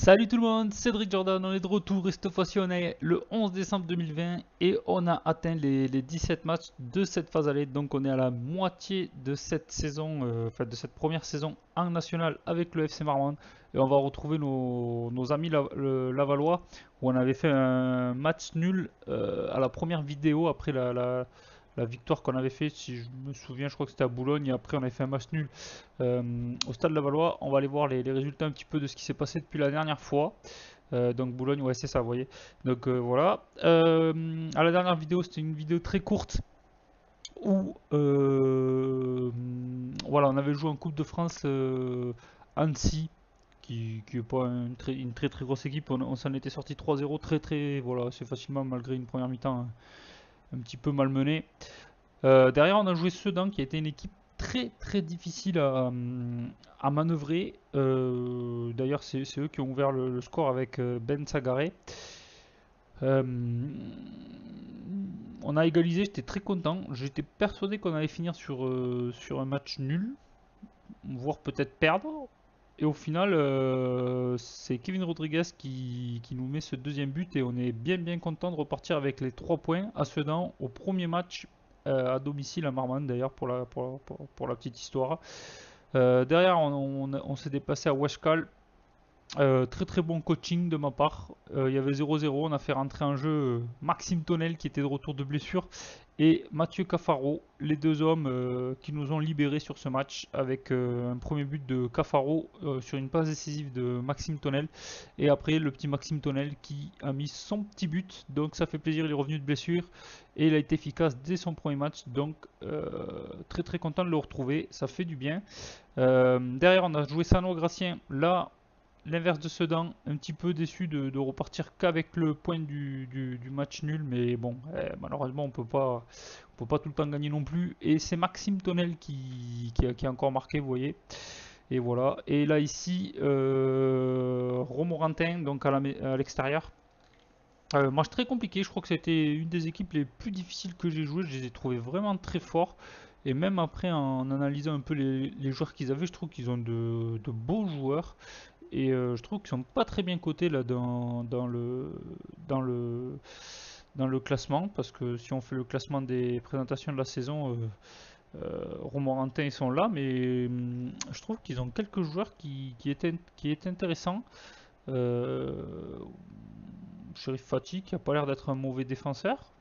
Salut tout le monde, Cédric Jordan, on est de retour et cette fois-ci on est le 11 décembre 2020 et on a atteint les 17 matchs de cette phase aller. Donc on est à la moitié de cette saison, de cette première saison en national avec le FC Marmande. Et on va retrouver nos amis Lavallois où on avait fait un match nul à la première vidéo après la victoire qu'on avait fait, si je me souviens, je crois que c'était à Boulogne et après on avait fait un match nul au stade Lavallois. On va aller voir les résultats un petit peu de ce qui s'est passé depuis la dernière fois. Donc Boulogne, ouais, c'est ça, vous voyez. Donc voilà. À la dernière vidéo, c'était une vidéo très courte où voilà, on avait joué en Coupe de France Annecy, qui est pas une très très grosse équipe. On s'en était sorti 3-0 très très, voilà, assez facilement malgré une première mi-temps un petit peu malmenée. Derrière, on a joué Sedan, qui a été une équipe très très difficile à manœuvrer. D'ailleurs, c'est eux qui ont ouvert le score avec Ben Sagaré. Euh, on a égalisé, j'étais très content. J'étais persuadé qu'on allait finir sur un match nul, voire peut-être perdre. Et au final, c'est Kevin Rodriguez qui nous met ce deuxième but et on est bien bien content de repartir avec les 3 points à Sedan au premier match à domicile à Marmande d'ailleurs pour la petite histoire. Derrière, on s'est déplacé à Weshkal. Très très bon coaching de ma part. Il y avait 0-0, on a fait rentrer en jeu Maxime Tonnel qui était de retour de blessure et Mathieu Cafaro, les deux hommes qui nous ont libérés sur ce match avec un premier but de Cafaro sur une passe décisive de Maxime Tonnel et après le petit Maxime Tonnel qui a mis son petit but, donc ça fait plaisir, il est revenu de blessure et il a été efficace dès son premier match, donc très très content de le retrouver, ça fait du bien. Derrière on a joué Sano Gracien, là l'inverse de Sedan, un petit peu déçu de repartir qu'avec le point du match nul, mais bon, malheureusement on peut pas tout le temps gagner non plus. Et c'est Maxime Tonnel qui a encore marqué, vous voyez. Et voilà. Et là ici, Romorantin, donc à l'extérieur. Match très compliqué, je crois que c'était une des équipes les plus difficiles que j'ai joué. Je les ai trouvés vraiment très forts. Et même après, en analysant un peu les joueurs qu'ils avaient, je trouve qu'ils ont de beaux joueurs. Et je trouve qu'ils sont pas très bien cotés là dans le, dans le classement. Parce que si on fait le classement des présentations de la saison, Romorantin ils sont là. Mais je trouve qu'ils ont quelques joueurs qui étaient intéressants. Euh, Sheriff Fati qui a pas l'air d'être un mauvais défenseur.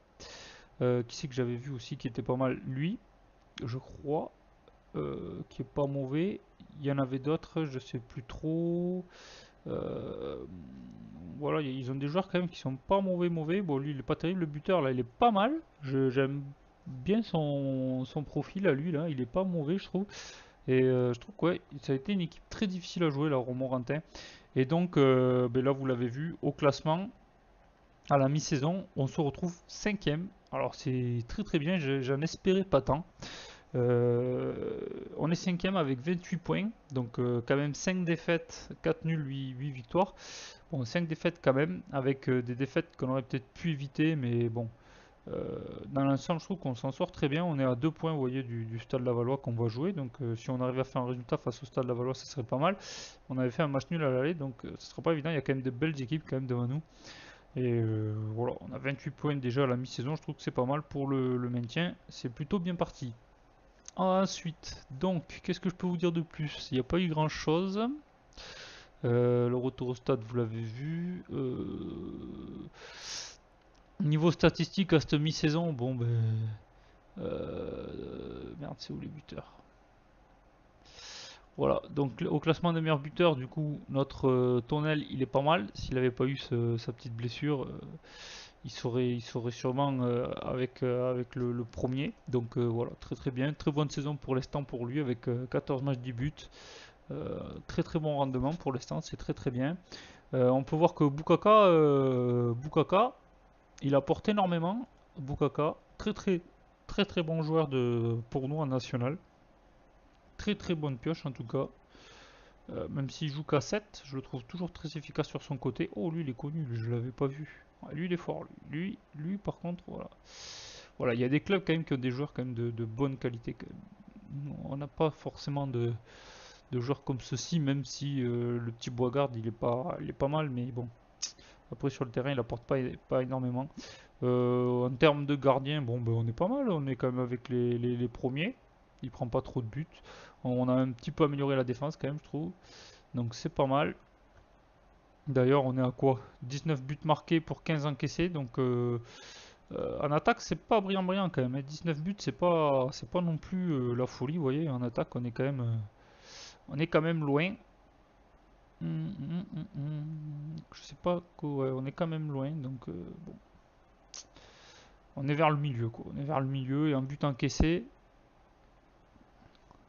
Qui c'est que j'avais vu aussi qui était pas mal, lui, je crois, qui est pas mauvais. Il y en avait d'autres, je sais plus trop. Euh, voilà, ils ont des joueurs quand même qui sont pas mauvais. Bon, lui, il est pas terrible. Le buteur, là, il est pas mal. J'aime bien son profil à lui, là. Il est pas mauvais, je trouve. Et je trouve que ouais, ça a été une équipe très difficile à jouer, là, Romorantin. Et donc, ben là, vous l'avez vu, au classement, à la mi-saison, on se retrouve cinquième. Alors, c'est très très bien. J'en espérais pas tant. On est cinquième avec 28 points, donc quand même 5 défaites, 4 nuls, 8 victoires. Bon, 5 défaites quand même, avec des défaites qu'on aurait peut-être pu éviter, mais bon, dans l'ensemble, je trouve qu'on s'en sort très bien. On est à 2 points, vous voyez, du Stade Lavallois qu'on va jouer, donc si on arrive à faire un résultat face au Stade Lavallois, ça serait pas mal. On avait fait un match nul à l'aller, donc ce sera pas évident. Il y a quand même de belles équipes quand même devant nous. Et voilà, on a 28 points déjà à la mi-saison, je trouve que c'est pas mal pour le maintien. C'est plutôt bien parti. Ensuite, donc, qu'est-ce que je peux vous dire de plus? Il n'y a pas eu grand-chose. Le retour au stade, vous l'avez vu. Niveau statistique, à cette mi-saison, bon, ben. Merde, c'est où les buteurs? Voilà, donc au classement des meilleurs buteurs, du coup, notre Tonnel, il est pas mal. S'il n'avait pas eu sa petite blessure, il serait sûrement avec le premier. Donc voilà, très très bien. Très bonne saison pour l'instant pour lui, avec 14 matchs, 10 buts. Très très bon rendement pour l'instant, c'est très très bien. On peut voir que Boukaka, il apporte énormément. Boukaka, très très très très bon joueur pour nous en national. Très très bonne pioche en tout cas. Même s'il joue qu'à 7, je le trouve toujours très efficace sur son côté. Oh, lui il est connu, lui, je l'avais pas vu. Ah, lui il est fort. Lui par contre, voilà. Voilà, il y a des clubs quand même qui ont des joueurs quand même de bonne qualité. On n'a pas forcément de joueurs comme ceci, même si le petit Boisgarde il est pas mal, mais bon. Après sur le terrain il apporte pas énormément. En termes de gardien, bon ben on est pas mal, on est quand même avec les premiers. Il prend pas trop de buts. On a un petit peu amélioré la défense quand même, je trouve. Donc c'est pas mal. D'ailleurs, on est à quoi? 19 buts marqués pour 15 encaissés. Donc en attaque, c'est pas brillant quand même, hein. 19 buts, c'est pas non plus la folie, vous voyez. En attaque, on est quand même loin. Je sais pas quoi, ouais, on est quand même loin. Donc bon, on est vers le milieu quoi. On est vers le milieu et un but encaissé,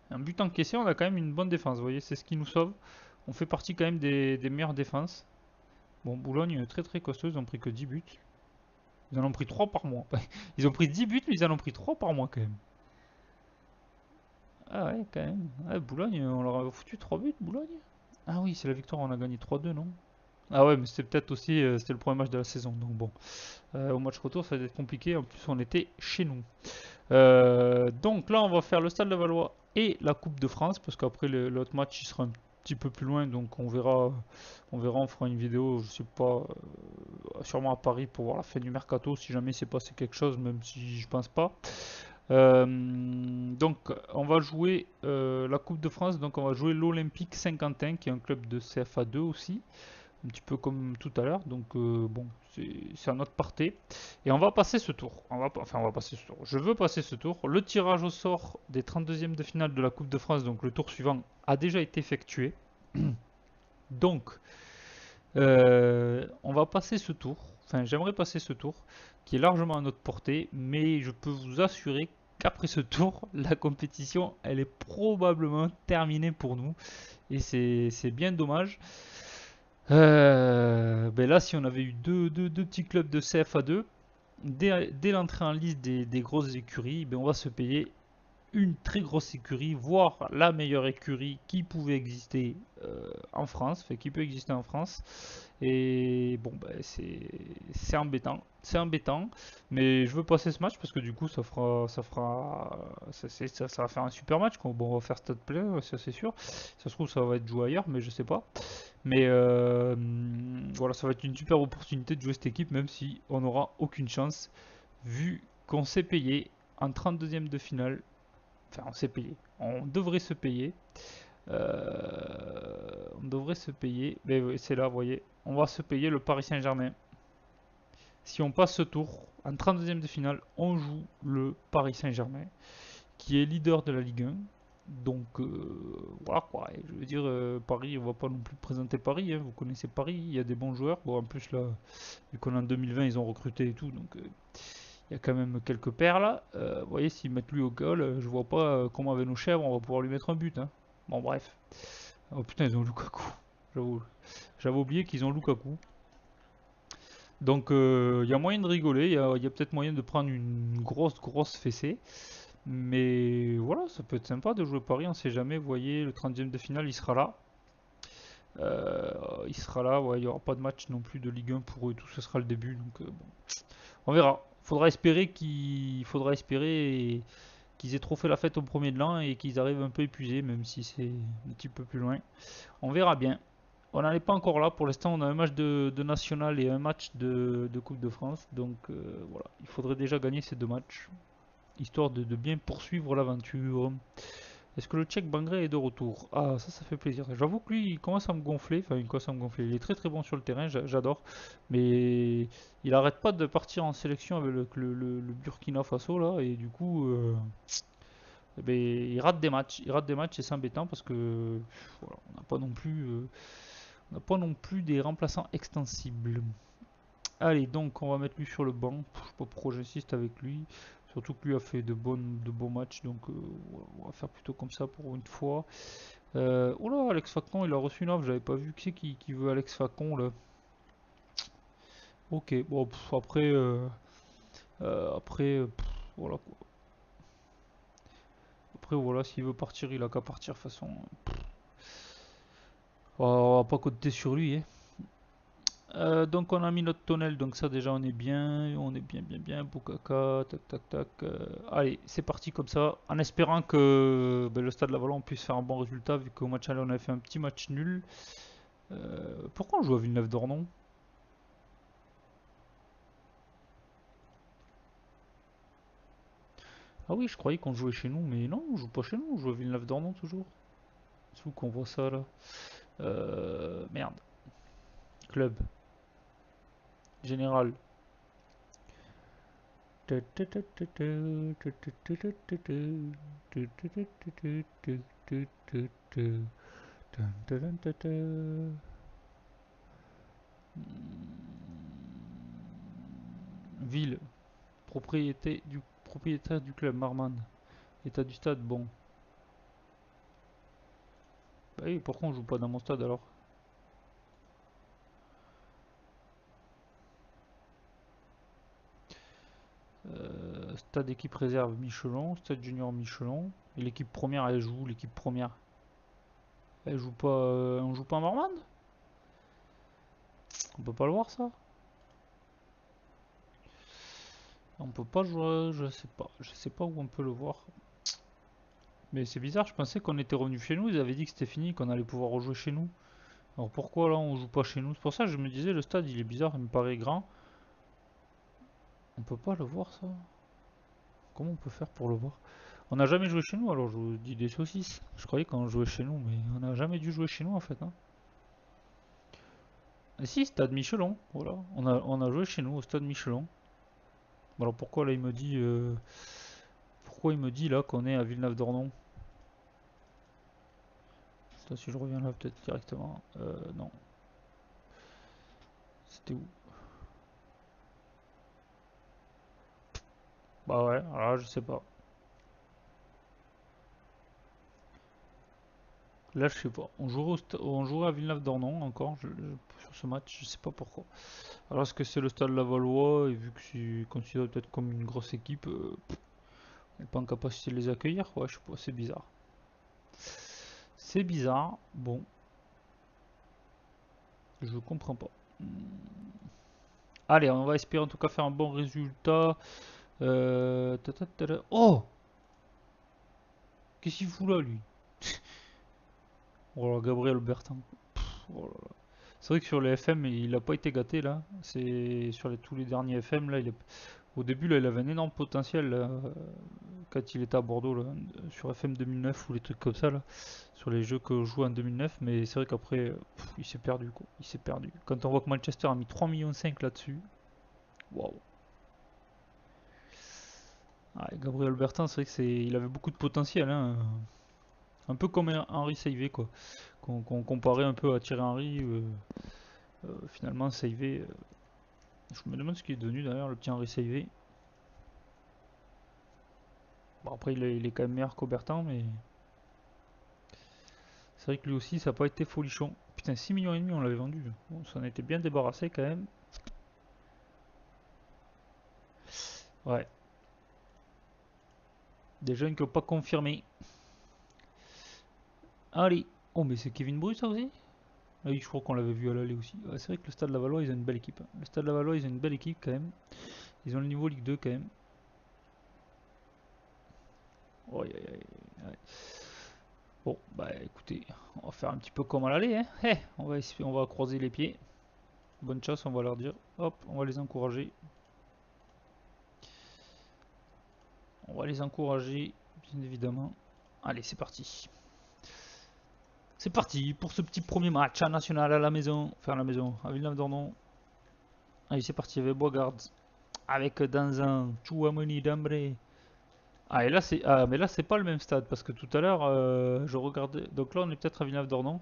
on a quand même une bonne défense. Vous voyez, c'est ce qui nous sauve. On fait partie quand même des meilleures défenses. Bon, Boulogne, très très costaud, ils ont pris que 10 buts. Ils en ont pris 3 par mois. Ils ont pris 10 buts, mais ils en ont pris 3 par mois quand même. Ah ouais, quand même. Ouais, Boulogne, on leur a foutu 3 buts, Boulogne. Ah oui, c'est la victoire, on a gagné 3-2, non? Ah ouais, mais c'était peut-être aussi c'était le premier match de la saison. Donc bon, au match retour, ça va être compliqué. En plus, on était chez nous. Donc là, on va faire le Stade de Valois et la Coupe de France, parce qu'après l'autre match, il sera un petit peu plus loin, donc on fera une vidéo, je sais pas, sûrement à Paris pour voir la fin du mercato, si jamais s'est passé quelque chose, même si je pense pas. Donc on va jouer la Coupe de France, donc on va jouer l'Olympique Saint-Quentin, qui est un club de CFA2 aussi, un petit peu comme tout à l'heure. Donc bon, c'est un autre parté. Et on va passer ce tour. Enfin, on va passer ce tour. Je veux passer ce tour. Le tirage au sort des 32e de finale de la Coupe de France, donc le tour suivant, a déjà été effectué. Donc, on va passer ce tour. Enfin, j'aimerais passer ce tour, qui est largement à notre portée, mais je peux vous assurer qu'après ce tour, la compétition, elle est probablement terminée pour nous. Et c'est bien dommage. Ben là, si on avait eu deux petits clubs de CFA2, dès l'entrée en liste des grosses écuries, ben on va se payer une très grosse écurie, voire la meilleure écurie qui pouvait exister en France, enfin qui peut exister en France. Et bon, ben c'est embêtant, mais je veux passer ce match parce que du coup ça va faire un super match. Quoi. Bon, on va faire stade plein, ça c'est sûr. Ça se trouve ça va être joué ailleurs, mais je sais pas. Mais voilà, ça va être une super opportunité de jouer cette équipe, même si on n'aura aucune chance, vu qu'on s'est payé en 32e de finale. Enfin, on s'est payé. On devrait se payer. On devrait se payer. Mais oui, c'est là, vous voyez. On va se payer le Paris Saint-Germain. Si on passe ce tour, en 32e de finale, on joue le Paris Saint-Germain, qui est leader de la Ligue 1. Donc voilà quoi. Et je veux dire, Paris, on va pas non plus présenter Paris. Hein. Vous connaissez Paris, il y a des bons joueurs. Bon, en plus là, vu qu'on est en 2020, ils ont recruté et tout, donc il y a quand même quelques perles. Vous voyez, s'ils mettent lui au goal, je vois pas comment avec nos chèvres on va pouvoir lui mettre un but. Hein. Bon, bref. Oh putain, ils ont Lukaku. J'avais oublié qu'ils ont Lukaku. Donc il y a moyen de rigoler, il y a peut-être moyen de prendre une grosse fessée. Mais voilà, ça peut être sympa de jouer Paris, on sait jamais. Vous voyez, le 30e de finale, il sera là. Il sera là, ouais, il n'y aura pas de match non plus de Ligue 1 pour eux, tout ce sera le début. Donc bon, on verra. Faudra espérer qu'ils aient trop fait la fête au premier de l'an et qu'ils arrivent un peu épuisés, même si c'est un petit peu plus loin. On verra bien. On n'en est pas encore là. Pour l'instant, on a un match de national et un match de Coupe de France. Donc voilà, il faudrait déjà gagner ces deux matchs, histoire de bien poursuivre l'aventure. Est-ce que le Tchèque Bangré est de retour? Ah, ça fait plaisir. J'avoue que lui, il commence à me gonfler. Enfin, il commence à me gonfler. Il est très très bon sur le terrain, j'adore. Mais il arrête pas de partir en sélection avec le Burkina Faso, là. Et du coup, eh ben, il rate des matchs. Il rate des matchs et c'est embêtant parce que voilà, on n'a pas non plus des remplaçants extensibles. Allez, donc on va mettre lui sur le banc. Je sais pas pourquoi j'insiste avec lui. Surtout que lui a fait de bons matchs, donc on va faire plutôt comme ça pour une fois. Oula, Alex Facon, il a reçu une offre, j'avais pas vu qui c'est qui veut Alex Facon là. Ok, bon, voilà quoi. Après, voilà, s'il veut partir, il a qu'à partir de toute façon. On va pas compter sur lui, hein. Donc on a mis notre tonnelle, donc ça déjà on est bien, Bukaka, tac tac tac. Allez, c'est parti comme ça, en espérant que le Stade Lavallois on puisse faire un bon résultat, vu qu'au match aller on avait fait un petit match nul. Pourquoi on joue à Villeneuve-d'Ornon? Ah oui, je croyais qu'on jouait chez nous, mais non, on joue pas chez nous, on joue à Villeneuve-d'Ornon toujours. C'est où qu'on voit ça là? Merde. Club. Général. Ville. Propriétaire du club, Marman. État du stade, bon. Bah oui, pourquoi on joue pas dans mon stade alors? Stade équipe réserve Michelon, stade junior Michelon. Et l'équipe première, elle joue, l'équipe première. Elle joue pas. On joue pas en Marmande? On peut pas le voir ça? On peut pas jouer, je sais pas où on peut le voir. Mais c'est bizarre, je pensais qu'on était revenu chez nous, ils avaient dit que c'était fini, qu'on allait pouvoir rejouer chez nous. Alors pourquoi là on joue pas chez nous? C'est pour ça que je me disais le stade il est bizarre, il me paraît grand. On peut pas le voir ça? Comment on peut faire pour le voir? On n'a jamais joué chez nous, alors je vous dis des saucisses. Je croyais qu'on jouait chez nous, mais on n'a jamais dû jouer chez nous en fait. Hein. Et si, stade Michelon, voilà. On a joué chez nous au stade Michelon. Alors pourquoi là il me dit pourquoi il me dit là qu'on est à Villeneuve-d'Ornon? Si je reviens là peut-être directement. Non. C'était où? Bah ouais, alors je sais pas. Là je sais pas. On jouerait à Villeneuve-d'Ornon encore sur ce match, je sais pas pourquoi. Alors est-ce que c'est le stade Lavallois et vu que c'est considéré peut-être comme une grosse équipe, on n'est pas en capacité de les accueillir? Ouais, je sais pas, c'est bizarre. C'est bizarre, bon, je comprends pas. Allez, on va espérer en tout cas faire un bon résultat. Oh! Qu'est-ce qu'il fout là, lui? Oh là, Gabriel Bertin. Oh là là. C'est vrai que sur les FM, il a pas été gâté là. C'est sur tous les derniers FM là. Au début là, il avait un énorme potentiel là, quand il était à Bordeaux là, sur FM 2009 ou les trucs comme ça là, sur les jeux que je jouais en 2009. Mais c'est vrai qu'après, il s'est perdu quoi. Il s'est perdu. Quand on voit que Manchester a mis 3,5 millions là-dessus, waouh. Ah, Gabriel Bertin, c'est vrai il avait beaucoup de potentiel. Hein. Un peu comme Henry Saivet quoi. Qu'on comparait un peu à Thierry Henry. Finalement, Saivet, je me demande ce qu'il est devenu d'ailleurs, le petit Henri Saivet. Bon, après, il est quand même meilleur qu'Aubertin, mais c'est vrai que lui aussi, ça n'a pas été folichon. Putain, 6 millions et demi, on l'avait vendu. Bon, ça en était bien débarrassé quand même. Ouais. Des jeunes qui n'ont pas confirmé. Allez. Oh, mais c'est Kevin Bru, ça aussi? Ah oui, je crois qu'on l'avait vu à l'aller aussi. Ouais, c'est vrai que le Stade Lavallois, ils ont une belle équipe. Hein. Le Stade Lavallois, ils ont une belle équipe quand même. Ils ont le niveau Ligue 2 quand même. Oh, aïe, aïe, aïe. Ouais. Bon, bah écoutez, on va faire un petit peu comme à l'aller. Hein. Hey, on va croiser les pieds. Bonne chance, on va leur dire. Hop, on va les encourager. On va les encourager, bien évidemment. Allez, c'est parti. C'est parti pour ce petit premier match à national à la maison. Enfin, à la maison, à Villeneuve-d'Ornon. Allez, c'est parti avec Boigard. Avec Danzin, Chouamoni, Dambré. Ah, et là, mais là, c'est pas le même stade. Parce que tout à l'heure, je regardais. Donc là, on est peut-être à Villeneuve-d'Ornon.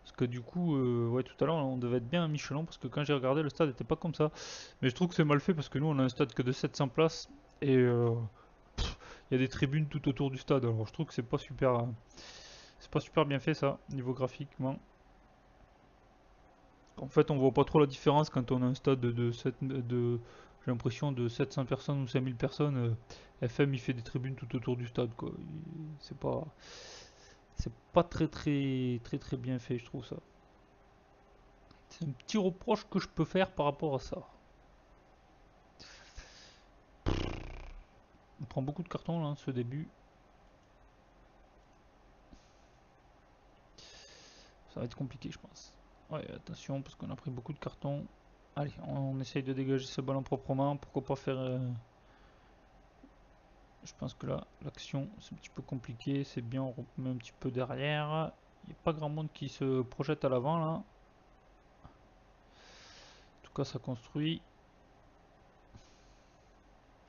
Parce que du coup, ouais, tout à l'heure, on devait être bien à Michelon. Parce que quand j'ai regardé, le stade n'était pas comme ça. Mais je trouve que c'est mal fait parce que nous, on a un stade que de 700 places. Et il y a des tribunes tout autour du stade. Alors, je trouve que c'est pas super bien fait ça, niveau graphiquement. En fait, on voit pas trop la différence quand on a un stade j'ai l'impression de 700 personnes ou 5000 personnes. FM, il fait des tribunes tout autour du stade, quoi. C'est pas, c'est pas très bien fait, je trouve ça. C'est un petit reproche que je peux faire par rapport à ça. On prend beaucoup de cartons là, ce début. Ça va être compliqué, je pense. Ouais, attention, parce qu'on a pris beaucoup de cartons. Allez, on essaye de dégager ce ballon proprement. Pourquoi pas faire... Je pense que là, l'action, c'est un petit peu compliqué. C'est bien, on remet un petit peu derrière. Il n'y a pas grand monde qui se projette à l'avant, là. En tout cas, ça construit.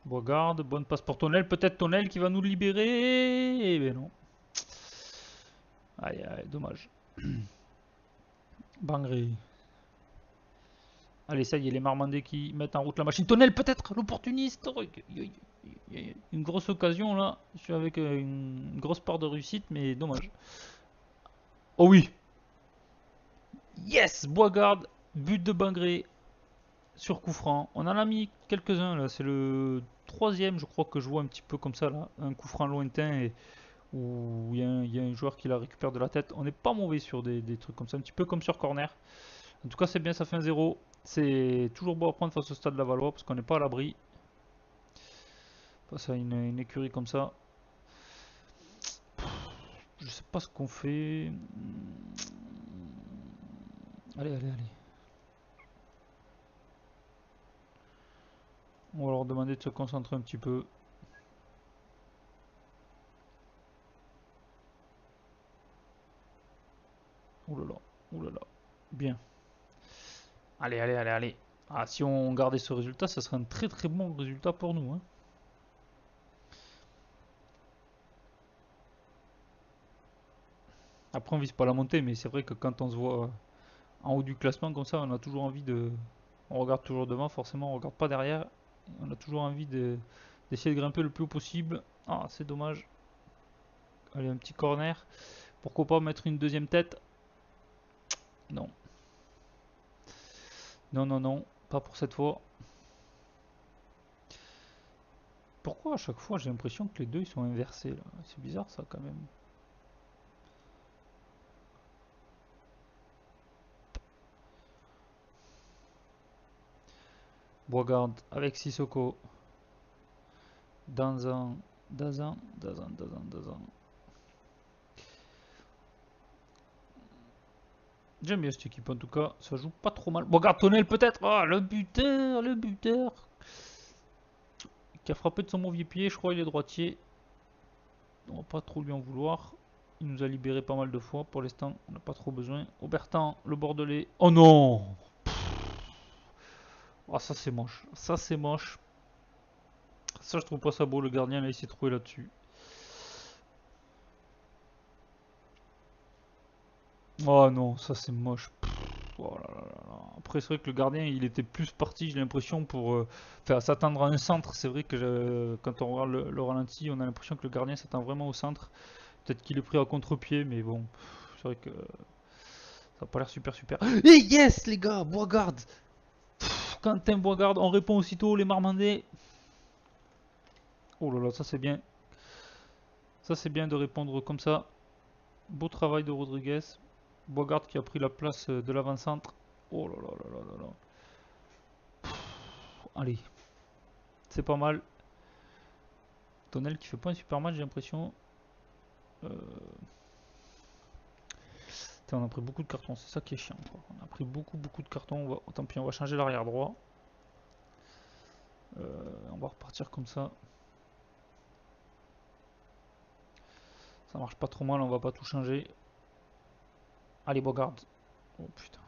Boisgarde, bonne passe pour Tonel. Peut-être Tonel qui va nous libérer. Eh ben non. Aïe, aïe, dommage. Bangré. Allez, ça y est, les Marmandais qui mettent en route la machine. Tonel, peut-être, l'opportuniste. Il y a une grosse occasion là. Je suis avec une grosse part de réussite, mais dommage. Oh oui. Yes, Boisgarde, but de Bangré sur coup franc. On en a mis quelques-uns là. C'est le troisième, je crois, que je vois un petit peu comme ça là. Un coup franc lointain et où il y a un joueur qui la récupère de la tête. On n'est pas mauvais sur des trucs comme ça, un petit peu comme sur corner. En tout cas, c'est bien, ça fait un 0. C'est toujours beau à prendre face au Stade Lavallois parce qu'on n'est pas à l'abri. Face à une écurie comme ça. Je sais pas ce qu'on fait. Allez, allez, allez. On va leur demander de se concentrer un petit peu. Ouh là là, ouh là là. Bien. Allez, allez, allez, allez. Ah, si on gardait ce résultat, ça serait un très très bon résultat pour nous, hein. Après, on vise pas la montée, mais c'est vrai que quand on se voit en haut du classement comme ça, on a toujours envie de. On regarde toujours devant, forcément, on regarde pas derrière. On a toujours envie d'essayer de grimper le plus haut possible. Ah, c'est dommage. Allez, un petit corner. Pourquoi pas mettre une deuxième tête? Non. Non, non, non. Pas pour cette fois. Pourquoi à chaque fois j'ai l'impression que les deux ils sont inversés là? C'est bizarre ça quand même. Boisgarde avec Sissoko. Danzan. Dazan. Dazan. Dazan. Dazan. J'aime bien cette équipe en tout cas. Ça joue pas trop mal. Boisgarde Tonel peut-être. Ah, le buteur. Le buteur. Qui a frappé de son mauvais pied. Je crois il est droitier. On va pas trop lui en vouloir. Il nous a libéré pas mal de fois. Pour l'instant, on n'a pas trop besoin. Aubertin, le Bordelais. Oh non! Ah, ça c'est moche. Ça c'est moche. Ça, je trouve pas ça beau. Le gardien, là, il s'est trouvé là-dessus. Oh non, ça c'est moche. Oh là là là là. Après, c'est vrai que le gardien, il était plus parti, j'ai l'impression, pour faire s'attendre à un centre. C'est vrai que quand on regarde le ralenti, on a l'impression que le gardien s'attend vraiment au centre. Peut-être qu'il est pris à contre-pied, mais bon, c'est vrai que ça n'a pas l'air super super. Et yes, les gars, Boisgarde! Quentin Boisgarde, on répond aussitôt, les Marmandais. Oh là là, ça c'est bien. Ça c'est bien de répondre comme ça. Beau travail de Rodriguez. Boisgarde qui a pris la place de l'avant-centre. Oh là là là là là là. Allez, c'est pas mal. Tonel qui fait pas un super match, j'ai l'impression. Euh, on a pris beaucoup de cartons, c'est ça qui est chiant, quoi. On a pris beaucoup de cartons. Tant pis, on va changer l'arrière droit. On va repartir comme ça. Ça marche pas trop mal, on va pas tout changer. Allez, Boisgarde. Oh putain.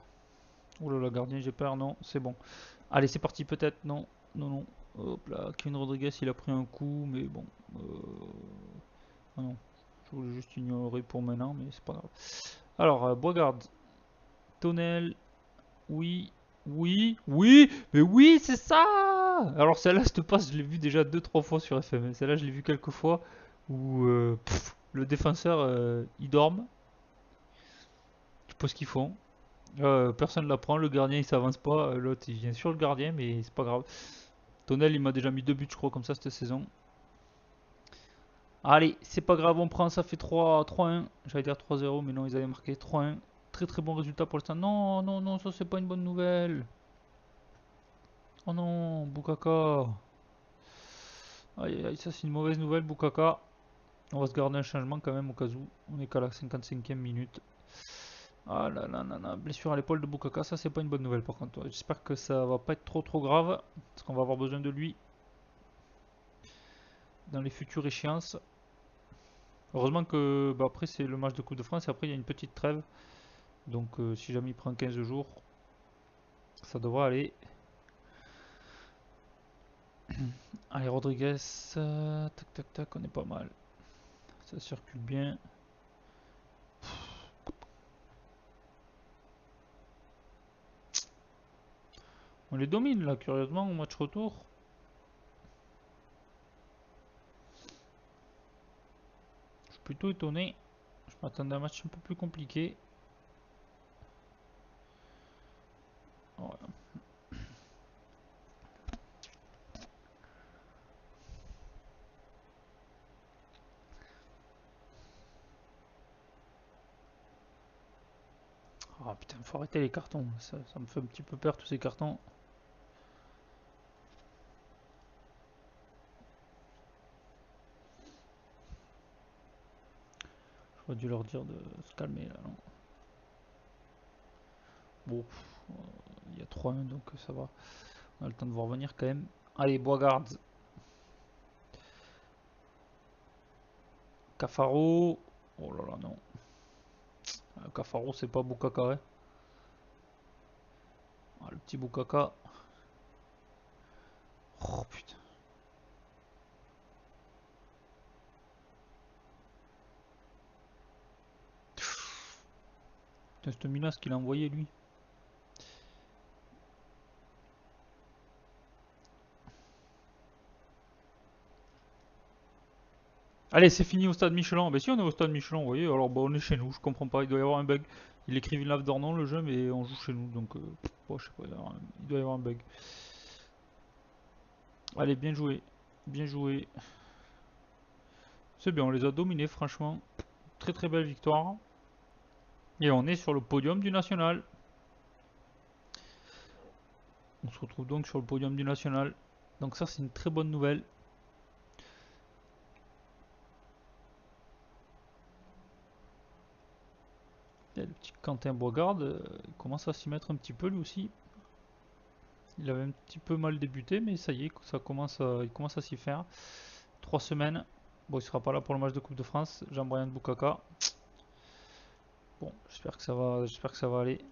Oh là là, gardien, j'ai peur, non, c'est bon. Allez, c'est parti, peut-être, non, non, non. Hop là, Kevin Rodriguez, il a pris un coup, mais bon. Ah non, je voulais juste ignorer pour maintenant, mais c'est pas grave. Alors, Boisgarde, Tonel, oui, oui, oui, mais oui, c'est ça! Alors, celle-là, je te passe, je l'ai vu déjà 2-3 fois sur FM. Celle-là, je l'ai vu quelques fois où le défenseur, il dorme. Je sais pas ce qu'ils font. Personne ne la prend, le gardien il s'avance pas, l'autre il vient sur le gardien, mais c'est pas grave. Tonel il m'a déjà mis 2 buts, je crois, comme ça cette saison. Allez, c'est pas grave, on prend, ça fait 3-1. J'allais dire 3-0, mais non, ils avaient marqué 3-1. très très bon résultat pour l'instant. Non, non, non, ça c'est pas une bonne nouvelle. Oh non, Boukaka. Aïe aïe, ça c'est une mauvaise nouvelle, Boukaka. On va se garder un changement quand même au cas où. On est qu'à la 55e minute. Ah là là là là, blessure à l'épaule de Boukaka, ça c'est pas une bonne nouvelle par contre. J'espère que ça va pas être trop grave, parce qu'on va avoir besoin de lui dans les futures échéances. Heureusement que bah, après c'est le match de Coupe de France et après il y a une petite trêve. Donc si jamais il prend 15 jours, ça devrait aller. Allez Rodriguez, tac tac tac, on est pas mal. Ça circule bien. On les domine là, curieusement, au match retour. Je suis plutôt étonné. Je m'attendais à un match un peu plus compliqué. Voilà. Ah putain, faut arrêter les cartons. Ça me fait un petit peu peur tous ces cartons. J'aurais dû leur dire de se calmer là, non. Bon, il y a 3-1 donc ça va. On a le temps de voir venir quand même. Allez, Boisgarde. Cafaro. Oh là là, non. Cafaro, c'est pas Boukaka, hein. Ah, le petit Boukaka. Oh putain. Putain, cette Minas qu'il a envoyé lui. Allez, c'est fini au stade Michelin. Bah si, on est au stade Michelin, vous voyez. Alors, bah, on est chez nous, je comprends pas. Il doit y avoir un bug. Il écrit Villeneuve d'Ornon le jeu, mais on joue chez nous. Donc, bon, je sais pas, il doit y avoir un bug. Allez, bien joué. Bien joué. C'est bien, on les a dominés, franchement. Très très belle victoire. Et on est sur le podium du national. On se retrouve donc sur le podium du national. Donc ça, c'est une très bonne nouvelle. Et le petit Quentin Boisgarde il commence à s'y mettre un petit peu lui aussi. Il avait un petit peu mal débuté, mais ça y est, il commence à s'y faire. 3 semaines. Bon, il sera pas là pour le match de Coupe de France. Jean-Brian Boukaka. Bon, j'espère que ça va aller.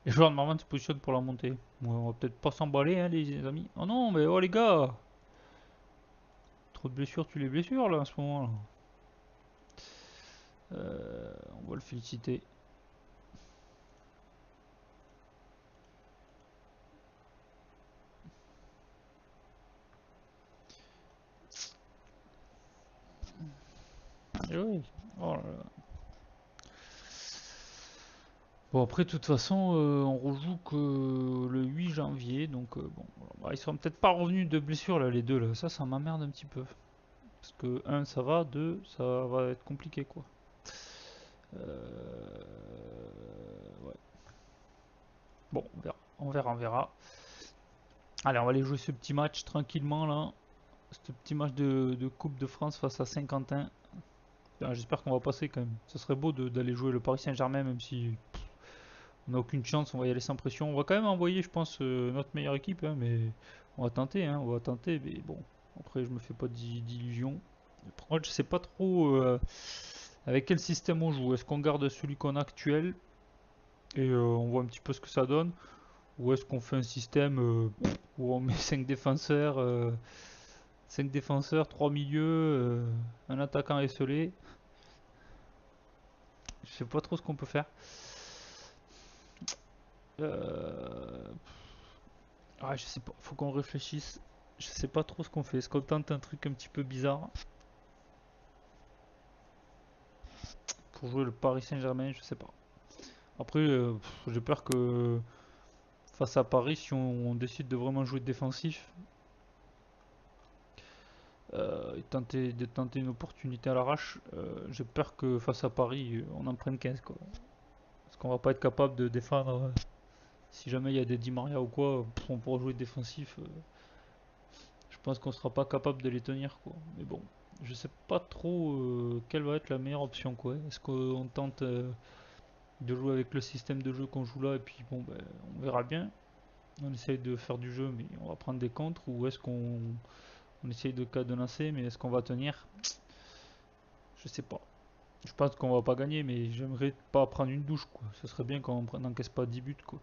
Les joueurs de Marmande se positionnent pour la montée. Bon, on va peut-être pas s'emballer, hein, les amis. Oh non, mais oh les gars! Trop de blessures, tu les blessures là en ce moment là. On va le féliciter. Et oui. Oh là là. Bon après de toute façon on rejoue que le 8 janvier donc bon voilà. Bah, ils seront peut-être pas revenus de blessure là les deux là, ça m'emmerde un petit peu. Parce que un ça va, 2 ça va être compliqué quoi. Ouais. Bon on verra. Allez on va aller jouer ce petit match tranquillement là. Ce petit match de Coupe de France face à Saint-Quentin. J'espère qu'on va passer quand même. Ce serait beau d'aller jouer le Paris Saint-Germain même si on n'a aucune chance, on va y aller sans pression. On va quand même envoyer, je pense, notre meilleure équipe, hein, mais on va tenter, mais bon, après je me fais pas d'illusions. Par contre, je sais pas trop avec quel système on joue. Est-ce qu'on garde celui qu'on a actuel et on voit un petit peu ce que ça donne, ou est-ce qu'on fait un système où on met 5 défenseurs, 5 défenseurs, 3 milieux, un attaquant esselé. Je sais pas trop ce qu'on peut faire. Euh, Ouais, je sais pas, faut qu'on réfléchisse. Je sais pas trop ce qu'on fait. Est-ce qu'on tente un truc un petit peu bizarre pour jouer le Paris Saint-Germain? Je sais pas. Après, j'ai peur que face à Paris, si on décide de vraiment jouer défensif, de tenter une opportunité à l'arrache. J'ai peur que face à Paris, on en prenne 15 quoi. Parce qu'on va pas être capable de défendre. Si jamais il y a des Di Maria ou quoi, on pourra jouer défensif. Je pense qu'on sera pas capable de les tenir quoi. Mais bon, je sais pas trop quelle va être la meilleure option quoi. Est-ce qu'on tente de jouer avec le système de jeu qu'on joue là et puis bon ben on verra bien. On essaye de faire du jeu mais on va prendre des contres ou est-ce qu'on essaye de cadenasser mais est-ce qu'on va tenir? Je sais pas. Je pense qu'on va pas gagner mais j'aimerais pas prendre une douche quoi. Ce serait bien qu'on n'encaisse pas 10 buts quoi.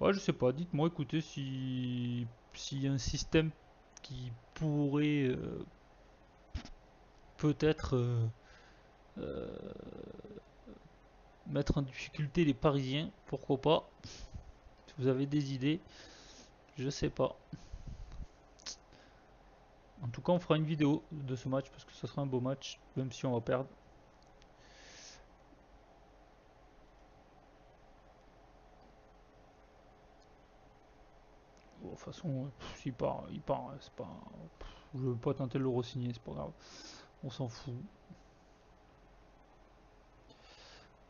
Ouais je sais pas, dites-moi écoutez si s'il y a un système qui pourrait peut-être euh, mettre en difficulté les Parisiens, pourquoi pas. Si vous avez des idées, je sais pas. En tout cas, on fera une vidéo de ce match parce que ce sera un beau match, même si on va perdre. Bon, de toute façon, il part, c'est pas. Je veux pas tenter de le re-signer, c'est pas grave. On s'en fout.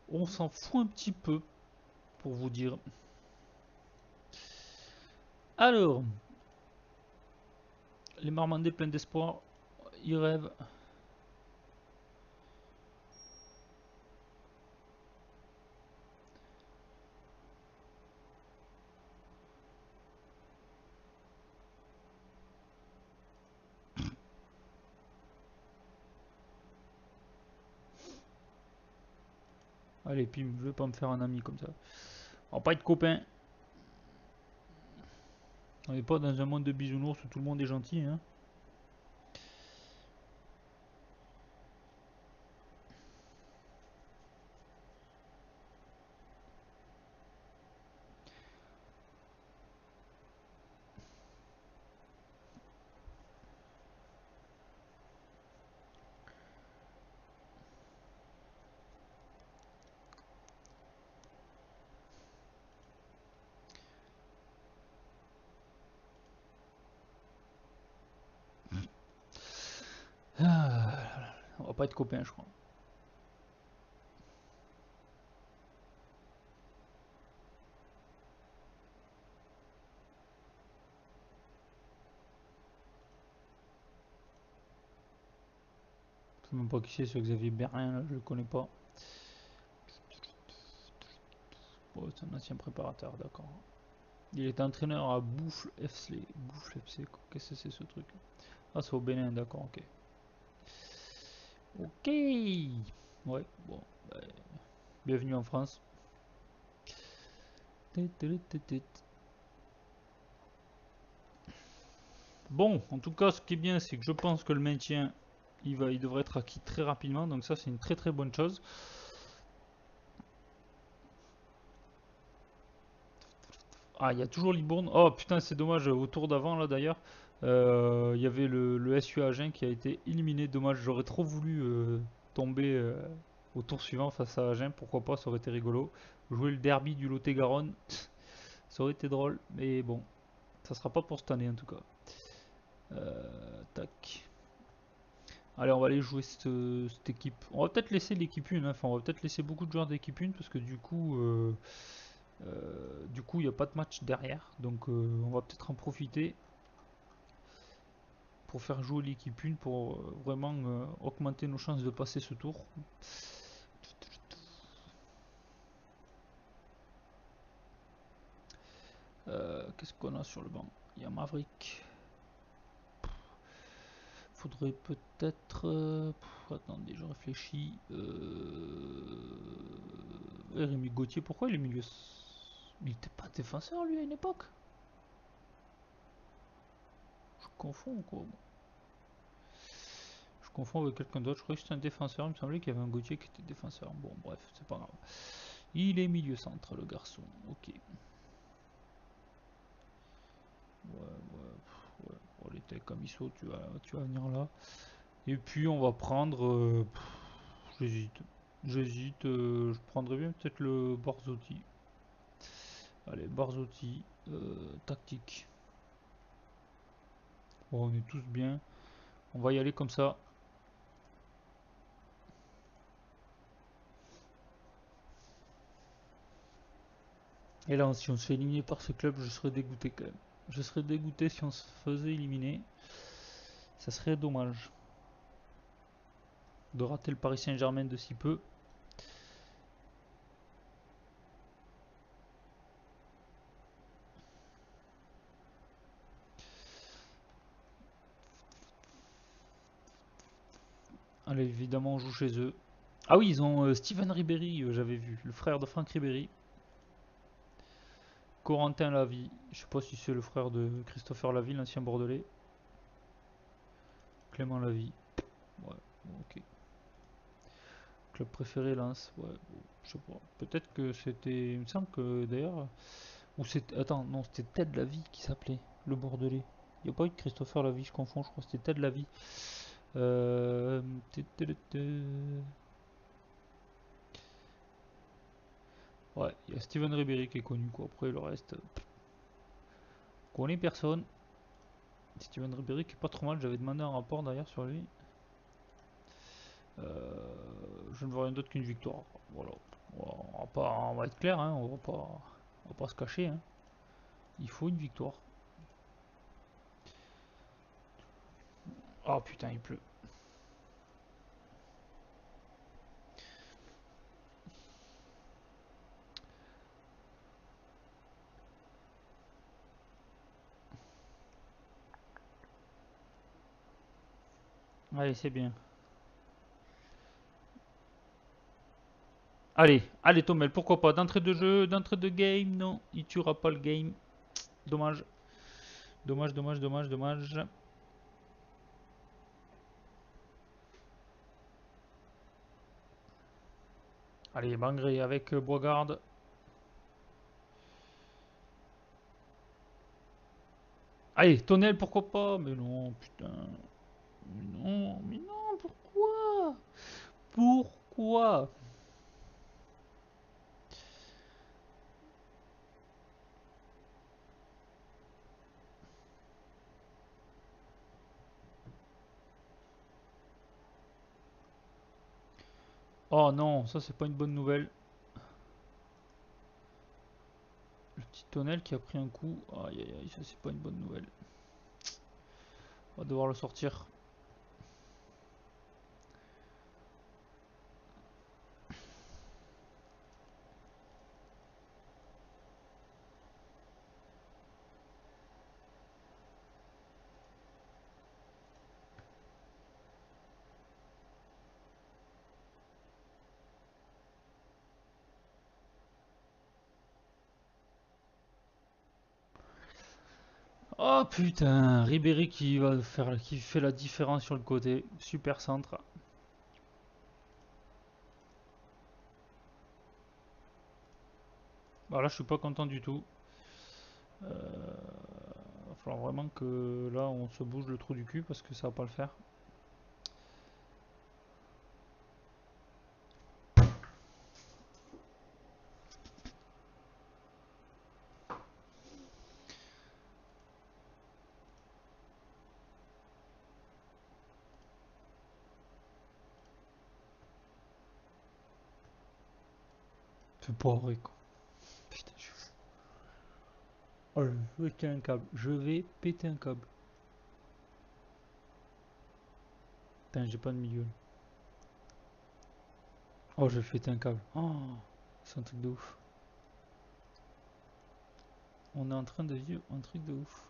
On s'en fout un petit peu, pour vous dire. Alors, les Marmandais pleins d'espoir, ils rêvent. Allez, Pim, je vais pas me faire un ami comme ça. On va pas être copains. On n'est pas dans un monde de bisounours où tout le monde est gentil, hein. Ah, on va pas être copains, je crois. Je sais même pas qui c'est ce Xavier Berlin, là, je le connais pas. Oh, c'est un ancien préparateur, d'accord. Il est entraîneur à Bouffle FC. Bouffle FC, qu'est-ce que c'est ce truc? Ah, c'est au Bénin, d'accord, ok. Ok. Ouais, bon, bah, bienvenue en France. Bon, en tout cas, ce qui est bien, c'est que je pense que le maintien, il devrait être acquis très rapidement, donc ça, c'est une très très bonne chose. Ah, il y a toujours Libourne. Oh putain, c'est dommage, au tour d'avant, là d'ailleurs, il y avait le SU Agen qui a été éliminé. Dommage, j'aurais trop voulu tomber au tour suivant face à Agen, pourquoi pas, ça aurait été rigolo. Jouer le derby du Lot-et-Garonne, ça aurait été drôle, mais bon, ça sera pas pour cette année en tout cas. Tac. Allez, on va aller jouer cette équipe. On va peut-être laisser l'équipe 1, hein. Enfin, on va peut-être laisser beaucoup de joueurs d'équipe 1 parce que du coup, il n'y a pas de match derrière. Donc, on va peut-être en profiter pour faire jouer l'équipe 1 pour vraiment augmenter nos chances de passer ce tour. Qu'est-ce qu'on a sur le banc? Il y a Maverick. Faudrait peut-être. Attendez, je réfléchis. Rémi Gauthier, pourquoi il est milieu? Il était pas défenseur lui à une époque? Je confonds quoi. Je confonds avec quelqu'un d'autre. Je croyais que c'était un défenseur. Il me semblait qu'il y avait un Gauthier qui était défenseur. Bon, bref, c'est pas grave. Il est milieu centre, le garçon. Ok. Ouais, ouais, ouais. Oh, les tels comme ISO, tu vas venir là. Et puis on va prendre. J'hésite. J'hésite. Je prendrais bien peut-être le Borzotti. Allez, Borzotti. Tactique. Bon, on est tous bien. On va y aller comme ça. Et là, si on se fait éliminer par ce club, je serais dégoûté quand même. Je serais dégoûté si on se faisait éliminer. Ça serait dommage de rater le Paris Saint-Germain de si peu. Allez, évidemment, on joue chez eux. Ah oui, ils ont Steven Ribéry, j'avais vu, le frère de Franck Ribéry. Corentin Lavie, je sais pas si c'est le frère de Christopher Lavie, l'ancien Bordelais. Clément Lavie, ouais, ok. Club préféré Lens, ouais, bon, je sais pas. Peut-être que c'était, il me semble que d'ailleurs, ou c'était, attends, non, c'était Ted Lavie qui s'appelait, le Bordelais. Il n'y a pas eu de Christopher Lavie, je confonds, je crois que c'était Ted Lavie. Euh... Ouais, il y a Steven Ribéry qui est connu, quoi. Après, le reste, connaît personne. Steven Ribéry qui est pas trop mal, j'avais demandé un rapport d'ailleurs sur lui. Je ne vois rien d'autre qu'une victoire. Voilà. On va être clair, hein, on va pas se cacher. Hein. Il faut une victoire. Oh putain, il pleut. Allez, c'est bien. Allez, allez Tomel, pourquoi pas. D'entrée de jeu, d'entrée de game, non, il tuera pas le game. Dommage. Dommage, dommage, dommage, dommage. Allez, Bangré avec Boisgarde. Allez, Tonnel, pourquoi pas. Mais non, putain. Mais non, pourquoi? Pourquoi? Oh non, ça c'est pas une bonne nouvelle. Le petit Tonnel qui a pris un coup. Aïe aïe aïe, ça c'est pas une bonne nouvelle. On va devoir le sortir. Oh putain, Ribéry qui fait la différence sur le côté. Super centre. Bah là je suis pas content du tout. Va falloir vraiment que là on se bouge le trou du cul parce que ça va pas le faire. C'est pas vrai quoi. Putain, je suis fou. Oh, je vais péter un câble. Je vais péter un câble. Putain, j'ai pas de milieu. Oh, je vais péter un câble. Oh, c'est un truc de ouf. On est en train de vivre un truc de ouf.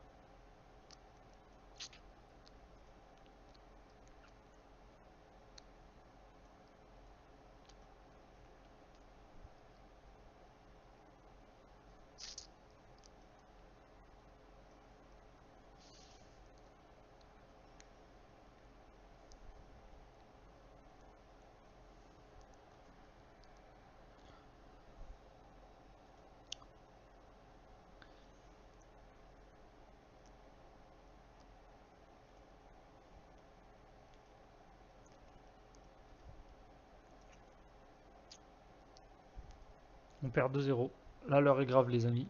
On perd 2-0. Là, l'heure est grave, les amis.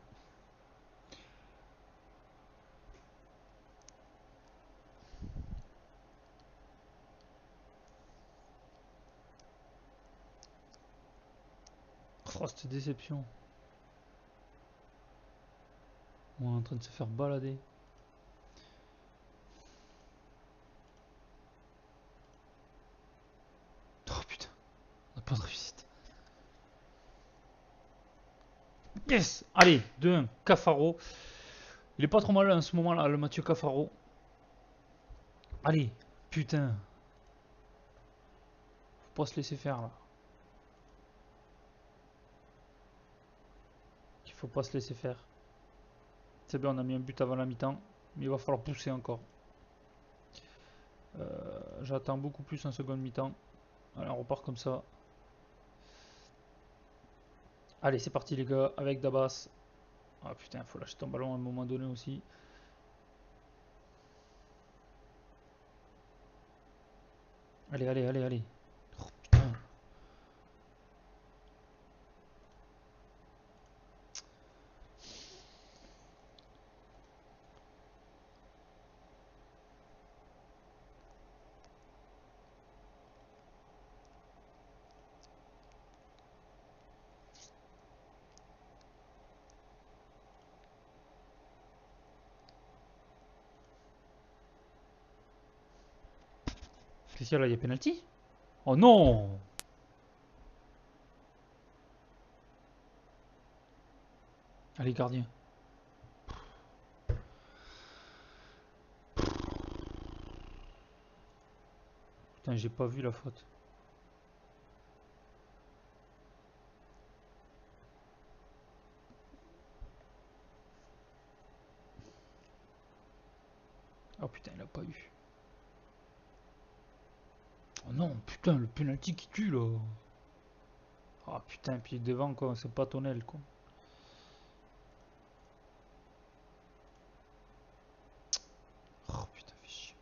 Oh, cette déception. On est en train de se faire balader. Oh putain, on n'a pas de réussite. Yes! Allez, 2-1, Cafaro. Il est pas trop mal en ce moment là, le Mathieu Cafaro. Allez, putain. Faut pas se laisser faire là. Il faut pas se laisser faire. C'est bien, on a mis un but avant la mi-temps, mais il va falloir pousser encore. J'attends beaucoup plus en seconde mi-temps. Allez, on repart comme ça. Allez, c'est parti les gars, avec Dabas. Ah putain, faut lâcher ton ballon à un moment donné aussi. Allez, allez, allez, allez. Oh, putain. Qu'est-ce qu'il y a là? Il y a penalty? Oh non! Allez, gardien. Putain, j'ai pas vu la faute. Oh putain, il a pas eu. Oh non, putain, le penalty qui tue là. Ah putain, puis devant quoi, c'est pas ton aile quoi. Oh putain, fais chier.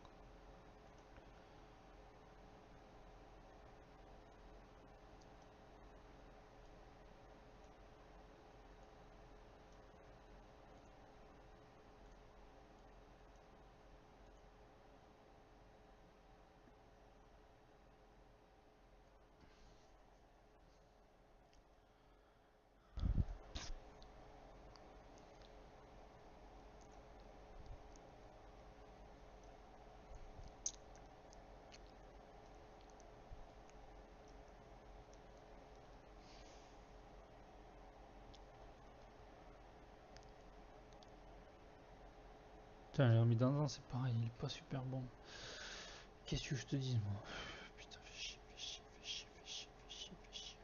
Putain, j'ai remis dans un, c'est pareil, il est pas super bon. Qu'est-ce que je te dis moi? Putain, fais chier, fais chier, fais chier, fais chier, fais chier, fais chier.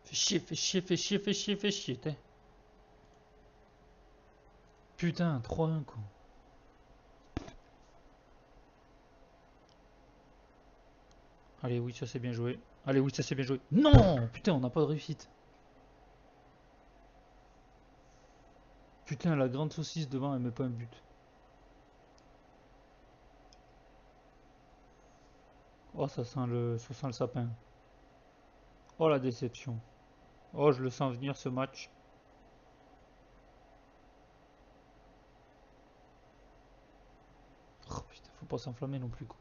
Fais chier, fais chier, fais chier, fais chier, fais chier, t'es. Putain, 3-1 quoi. Allez, oui, ça c'est bien joué. Allez, oui, ça c'est bien joué. Non! Putain, on n'a pas de réussite. Putain, la grande saucisse devant, elle met pas un but. Oh, ça sent le sapin. Oh, la déception. Oh, je le sens venir ce match. Oh, putain, faut pas s'enflammer non plus quoi.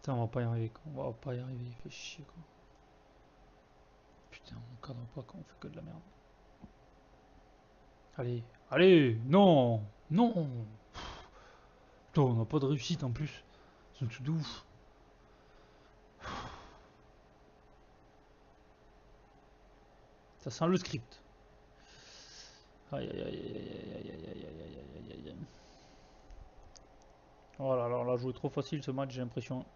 Putain, on va pas y arriver quoi. On va pas y arriver, il fait chier quoi. Putain, on cadre pas quand on fait que de la merde. Allez, allez, non, non. Putain, on n'a pas de réussite en plus. C'est un truc de ouf. Ça sent le script. Aïe aïe aïe aïe aïe aïe aïe aïe aïe aïe aïe aïe. Oh là là, on l'a joué trop facile ce match, j'ai l'impression.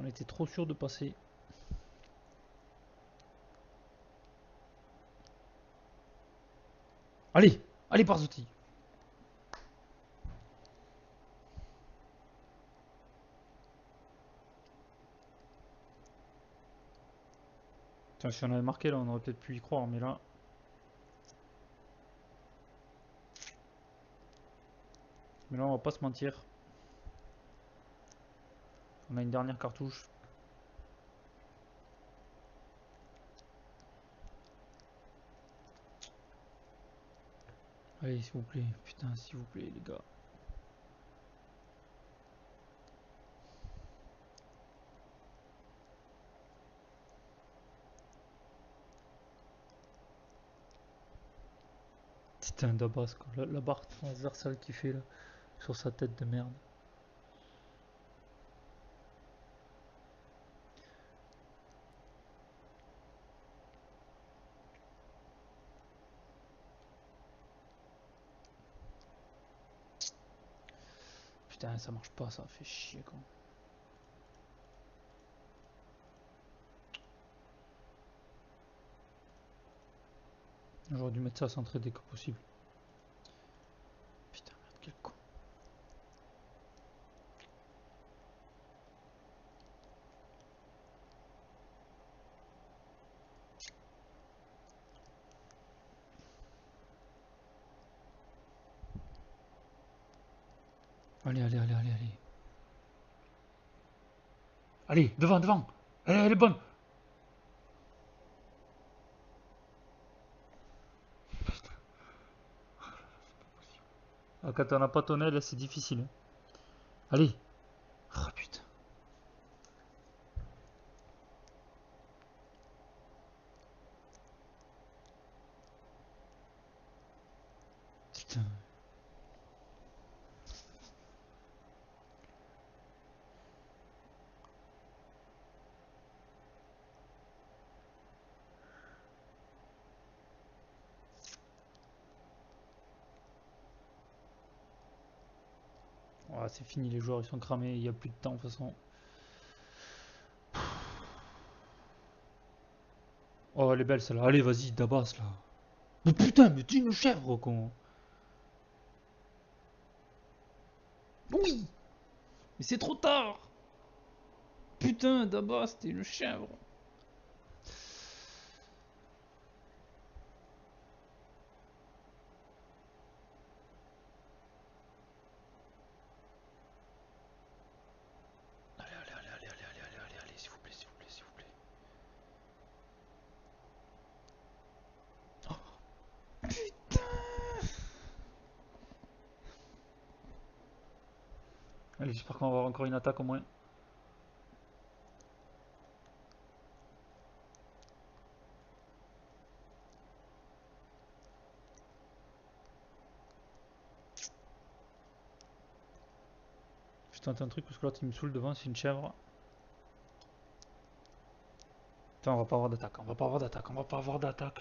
On était trop sûr de passer. Allez, allez Barzotti. Tiens, si on avait marqué là, on aurait peut-être pu y croire, mais là. Mais là, on va pas se mentir. On a une dernière cartouche. Allez, s'il vous plaît. Putain, s'il vous plaît, les gars. Putain, Dabas, quoi. La barre transversale qu'il fait là. Sur sa tête de merde. Putain, ça marche pas, ça fait chier, quoi. J'aurais dû mettre ça centré dès que possible. Putain, merde, quel con. Allez, allez, allez, allez, allez. Allez, devant, devant. Allez, elle est bonne. Ah, quand on a pas ton aile, c'est difficile. Allez. Oh putain. Putain. Oh, c'est fini, les joueurs ils sont cramés, il n'y a plus de temps de toute façon. Oh, elle est belle celle-là. Allez, vas-y, Dabas là. Mais putain, mais t'es une chèvre, con. Oui. Mais c'est trop tard. Putain, Dabas, t'es une chèvre. Allez, allez, allez, allez, allez, allez, allez, allez, allez, s'il vous plaît, s'il vous plaît, s'il vous plaît. Oh, putain. Allez, j'espère qu'on va avoir encore une attaque au moins. Je tente un truc parce que l'autre il me saoule devant, c'est une chèvre. Putain, on va pas avoir d'attaque, on va pas avoir d'attaque, on va pas avoir d'attaque.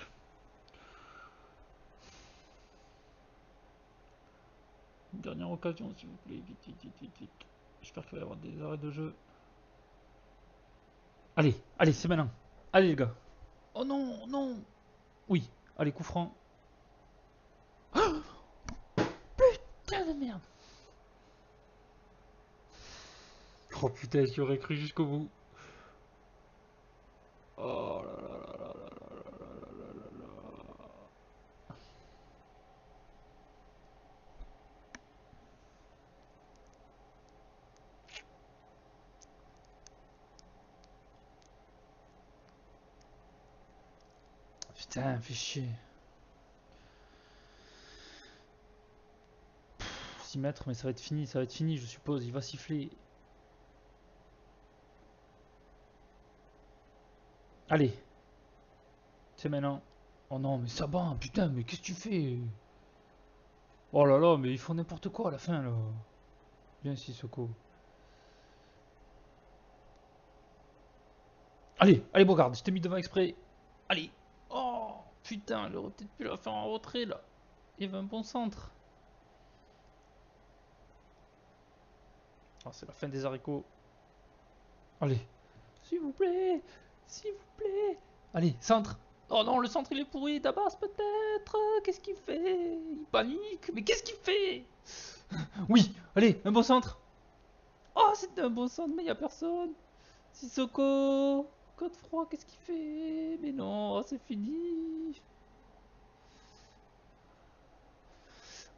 Une dernière occasion, s'il vous plaît, vite, vite, vite, vite, vite. J'espère qu'il va y avoir des arrêts de jeu. Allez, allez, c'est maintenant. Allez, les gars. Oh non, non. Oui, allez, coup franc. Putain de merde. Oh putain, j'y aurais cru jusqu'au bout. Oh là là là là là là là là là là. Putain, fais chier. 6 mètres, mais ça va être fini, je suppose. Il va siffler. Allez, c'est maintenant. Oh non, mais ça bat, putain, mais qu'est-ce que tu fais? Oh là là, mais ils font n'importe quoi à la fin là. Viens ici, Soko. Allez, allez, Bogarde, je t'ai mis devant exprès. Allez. Oh, putain, il aurait peut-être pu la faire en retrait là. Il y avait un bon centre. Oh, c'est la fin des haricots. Allez. S'il vous plaît. S'il vous plaît. Allez, centre. Oh non, le centre il est pourri. Dabas peut-être. Qu'est-ce qu'il fait? Il panique. Mais qu'est-ce qu'il fait? Oui, allez, un bon centre. Oh, c'était un bon centre, mais il n'y a personne. Sissoko. Godefroy, qu'est-ce qu'il fait? Mais non, c'est fini.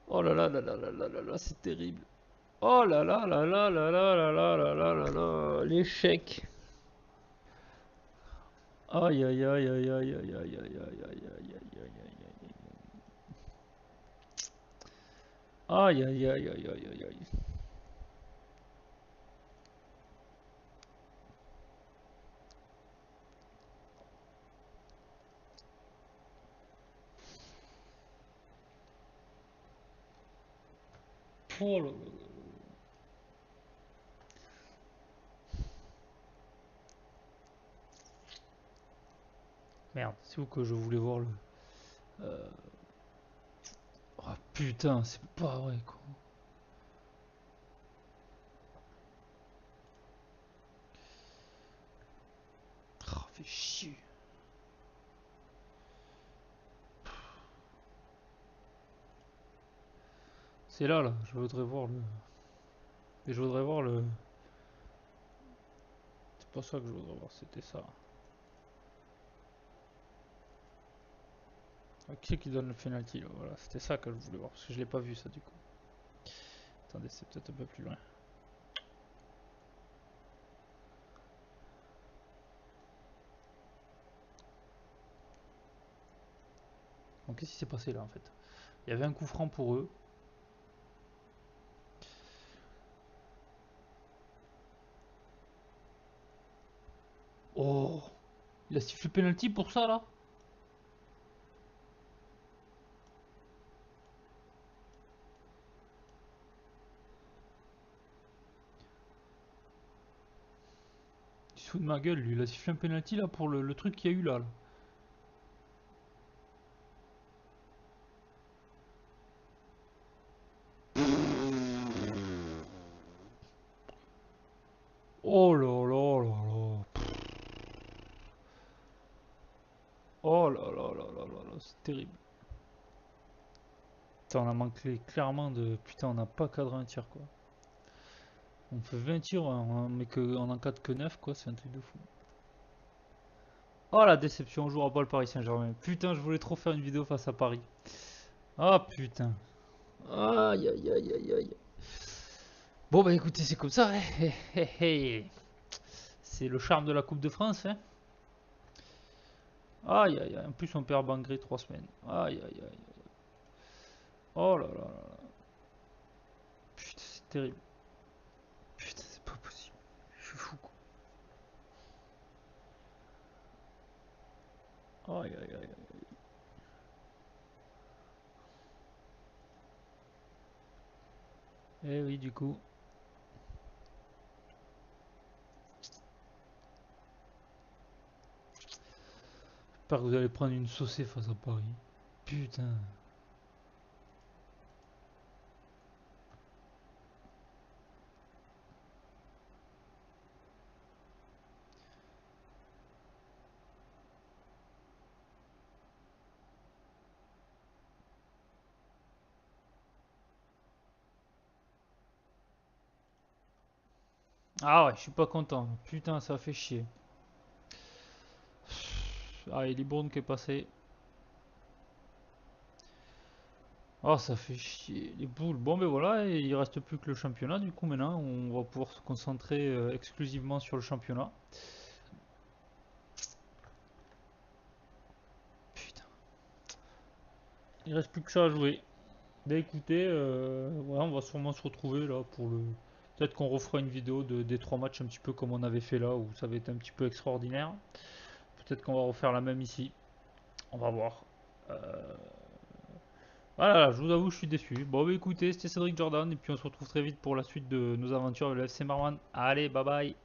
Oh là là là là là là là là, c'est terrible. Oh là là là là là là là là là là là là, l'échec. Aïe aïe aïe aïe aïe aïe aïe aïe aïe aïe aïe aïe aïe aïe. Aïe aïe aïe aïe aïe aïe aïe. Oh là là. Merde, c'est où que je voulais voir le... Euh, Oh putain, c'est pas vrai quoi. Oh, fait chier. C'est là, là, je voudrais voir le... Et je voudrais voir le... C'est pas ça que je voudrais voir, c'était ça. Ah, qui c'est qui donne le penalty là? Voilà, c'était ça que je voulais voir, parce que je l'ai pas vu ça du coup. Attendez, c'est peut-être un peu plus loin. Donc qu'est-ce qui s'est passé là en fait? Il y avait un coup franc pour eux. Oh, il a sifflé penalty pour ça là? Il se fout de ma gueule lui, il a sifflé un penalty là pour le truc qu'il y a eu là, là. Oh là là là là. Oh là là là là là là, c'est terrible. Putain, on a manqué clairement de... Putain, on n'a pas cadré un tir quoi. On fait 20 tirs, mais on en cadre que 9 quoi, c'est un truc de fou. Oh la déception, on jouera pas le Paris Saint-Germain. Putain, je voulais trop faire une vidéo face à Paris. Ah putain. Aïe aïe aïe aïe aïe. Bon bah écoutez, c'est comme ça, hein. C'est le charme de la Coupe de France, hein. Aïe aïe aïe, en plus on perd Bangré 3 semaines. Aïe aïe aïe. Oh là là là. Putain, c'est terrible. Putain, c'est pas possible. Je suis fou quoi. Aïe aïe aïe. Eh oui, du coup. J'espère que vous allez prendre une saucée face à Paris. Putain. Ah ouais, je suis pas content. Putain, ça fait chier. Ah, et Libourne qui est passé. Oh, ça fait chier. Les boules. Bon, ben voilà, et il reste plus que le championnat. Du coup, maintenant, on va pouvoir se concentrer exclusivement sur le championnat. Putain, il reste plus que ça à jouer. Ben écoutez, voilà, on va sûrement se retrouver là pour le. Peut-être qu'on refera une vidéo des 3 matchs un petit peu comme on avait fait là, où ça avait été un petit peu extraordinaire. Peut-être qu'on va refaire la même ici. On va voir. Euh, Voilà, je vous avoue, je suis déçu. Bon, bah écoutez, c'était Cédric Jordan, et puis on se retrouve très vite pour la suite de nos aventures avec le FC Marwan. Allez, bye bye.